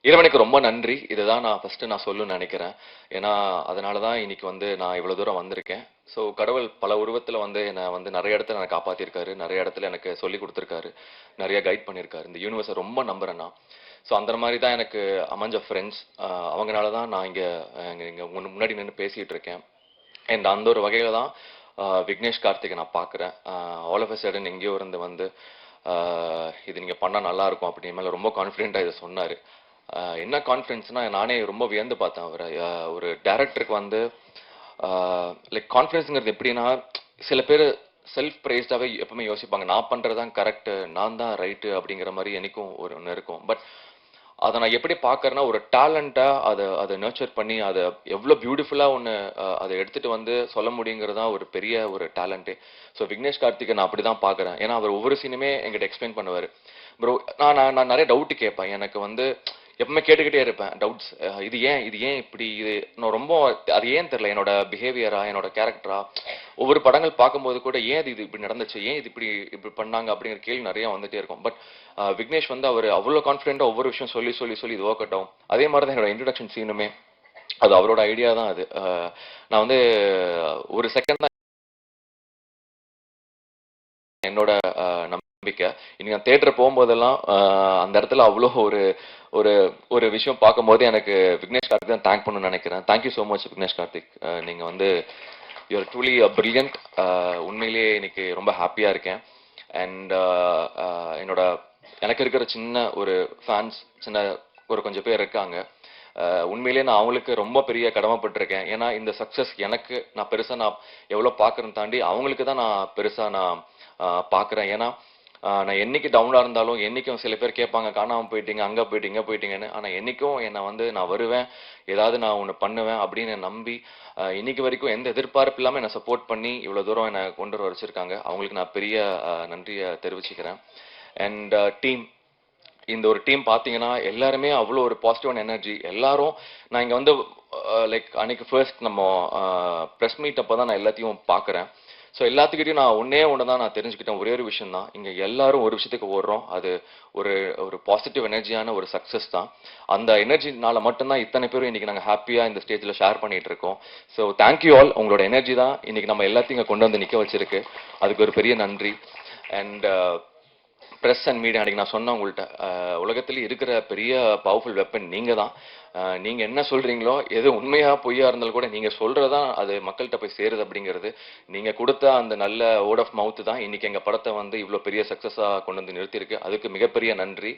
இறைவனுக்கு ரொம்ப நன்றி. இதுதான் நான் ஃபர்ஸ்ட்டு நான் சொல்லணும்னு நெனைக்கிறேன். ஏன்னா, அதனால தான் இன்னைக்கு வந்து நான் இவ்வளோ தூரம் வந்திருக்கேன். ஸோ கடவுள் பல உருவத்தில வந்து என்ன வந்து நெறைய இடத்துல என்ன காப்பாத்தியிருக்காரு. நெறைய இடத்துல எனக்கு சொல்லிக் குடுத்துருக்காரு. நெறைய கைட் பண்ணியிருக்காரு. இந்த யூனிவர்ஸ ரொம்ப நம்புறேன் நான். ஸோ அந்த மாரி தான் எனக்கு அமைஞ்ச ஃப்ரெண்ட்ஸ். அவங்கனால தான் நான் இங்க இங்க முன்னாடி நின்னு பேசிட்டு இருக்கேன். அண்ட் அந்த ஒரு வகையில தான் விக்னேஷ் கார்த்திகை நான் பார்க்குறேன். ஆல் ஆஃப் அ சடன் எங்கேயோ இருந்து வந்து இது நீங்க பண்ணா நல்லா இருக்கும் அப்படின்னு மேல ரொம்ப கான்ஃபிடென்ட்டா இதை சொன்னாரு. என்ன கான்ஃபிடன்ஸ்னா நானே ரொம்ப வியந்து பார்த்தேன் அவரை. ஒரு டைரக்டருக்கு வந்து லைக் கான்ஃபிடன்ஸ்ங்கிறது எப்படின்னா, சில பேர் செல்ஃப் பிரைஸ்டாவே எப்பவுமே யோசிப்பாங்க. நான் பண்றதுதான் கரெக்ட், நான் தான் ரைட்டு அப்படிங்கிற மாதிரி எனக்கும் ஒரு ஒன்று இருக்கும். பட் அதை நான் எப்படி பார்க்கறேன்னா, ஒரு டேலண்டா அதை அதை நர்ச்சர் பண்ணி அதை எவ்வளோ பியூட்டிஃபுல்லா ஒன்று அதை எடுத்துட்டு வந்து சொல்ல முடியுங்கிறது தான் ஒரு பெரிய ஒரு டேலண்டே. ஸோ விக்னேஷ் கார்த்திகை நான் அப்படி தான் பார்க்குறேன். ஏன்னா அவர் ஒவ்வொரு சீனுமே எங்கிட்ட எக்ஸ்பிளைன் பண்ணுவார். ப்ரோ, நான் நான் நான் நிறைய டவுட் கேட்பேன். எனக்கு வந்து எப்பவுமே கேட்டுக்கிட்டே இருப்பேன் டவுட்ஸ். இது ஏன் இப்படி, இது நான் ரொம்ப அது ஏன் தெரியல, என்னோட பிஹேவியரா, என்னோட கேரக்டரா, ஒவ்வொரு படங்கள் பார்க்கும்போது கூட ஏன் இது இப்படி நடந்துச்சு, ஏன் இது இப்படி இப்படி பண்ணாங்க அப்படிங்கிற கேள்வி நிறைய வந்துட்டே இருக்கும். பட் விக்னேஷ் வந்து அவர் அவ்வளோ கான்ஃபிடென்ட்டா ஒவ்வொரு விஷயம் சொல்லி சொல்லி சொல்லி இது ஒர்க் அவுட் ஆகும். அதே மாதிரி தான் என்னோட இன்ட்ரடக்ஷன் சீனுமே அது அவரோட ஐடியா தான் அது. நான் வந்து ஒரு செகண்ட் தான் என்னோட நம்பிக்கை. இன்னைக்கு நான் தியேட்டர் போகும்போதெல்லாம் அந்த இடத்துல அவ்வளோ ஒரு ஒரு ஒரு விஷயம் பார்க்கும்போது எனக்கு விக்னேஷ் கார்த்திக் தான் தேங்க் பண்ணணும்னு நினைக்கிறேன். Thank you so much Vignesh Karthik. நீங்க வந்து யூஆர் ட்ரூலி பிரில்லியன்ட். உண்மையிலேயே இன்னைக்கு ரொம்ப ஹாப்பியா இருக்கேன். அண்ட் என்னோட எனக்கு இருக்கிற சின்ன ஒரு ஃபேன்ஸ், சின்ன ஒரு கொஞ்சம் பேர் இருக்காங்க. உண்மையிலேயே நான் அவங்களுக்கு ரொம்ப பெரிய கடமைப்பட்டிருக்கேன். ஏன்னா இந்த சக்ஸஸ் எனக்கு நான் பெருசா நான் எவ்வளோ பார்க்கறேன்னு தாண்டி அவங்களுக்கு தான் நான் பெருசா நான் பார்க்குறேன். ஏன்னா நான் என்னைக்கு டவுனா இருந்தாலும், என்னைக்கும் சில பேர் கேட்பாங்க காணாம போயிட்டீங்க, அங்க போயிட்டீங்க இங்க போயிட்டீங்கன்னு. ஆனா என்னைக்கும் என்னை வந்து நான் வருவேன், ஏதாவது நான் ஒன்று பண்ணுவேன் அப்படின்னு நம்பி இன்னைக்கு வரைக்கும் எந்த எதிர்பார்ப்பு இல்லாம என்னை சப்போர்ட் பண்ணி இவ்வளவு தூரம் என்னை கொண்டு வர வச்சிருக்காங்க. அவங்களுக்கு நான் பெரிய நன்றியை தெரிவிச்சுக்கிறேன். அண்ட் டீம், இந்த ஒரு டீம் பார்த்தீங்கன்னா எல்லாருமே அவ்வளோ ஒரு பாசிட்டிவான எனர்ஜி. எல்லாரும் நான் இங்கே வந்து லைக் அன்னைக்கு ஃபர்ஸ்ட் நம்ம ப்ரெஸ் மீட் அப்போ தான் நான் எல்லாத்தையும் பார்க்குறேன். ஸோ எல்லாத்துக்கிட்டையும் நான் ஒன்று தான் நான் தெரிஞ்சுக்கிட்டேன். ஒரே ஒரு விஷயம் தான், இங்கே எல்லாரும் ஒரு விஷயத்துக்கு ஓடுறோம். அது ஒரு ஒரு பாசிட்டிவ் எனர்ஜியான ஒரு சக்ஸஸ் தான். அந்த எனர்ஜினால மட்டும்தான் இத்தனை பேரும் இன்னைக்கு நாங்கள் ஹாப்பியாக இந்த ஸ்டேஜில் ஷேர் பண்ணிட்டு இருக்கோம். So thank you all. உங்களோட எனர்ஜி தான் இன்னைக்கு நம்ம எல்லாத்தையும் இங்கே கொண்டு வந்து நிற்க வச்சிருக்கு. அதுக்கு ஒரு பெரிய நன்றி. அண்ட் ப்ரெஸ் அண்ட் மீடியா, அன்றைக்கி நான் சொன்னேன் உங்கள்கிட்ட, உலகத்தில் இருக்கிற பெரிய பவர்ஃபுல் வெப்பன் நீங்கள் தான். நீங்கள் என்ன சொல்கிறீங்களோ, எது உண்மையாக பொய்யா இருந்தாலும் கூட நீங்கள் சொல்கிறது தான் அது மக்கள்கிட்ட போய் சேருது அப்படிங்கிறது. நீங்கள் கொடுத்த அந்த நல்ல வேர்ட் ஆஃப் மவுத்து தான் இன்றைக்கி எங்கள் படத்தை வந்து இவ்வளோ பெரிய சக்ஸஸாக கொண்டு வந்து நிறுத்தியிருக்கு. அதுக்கு மிகப்பெரிய நன்றி.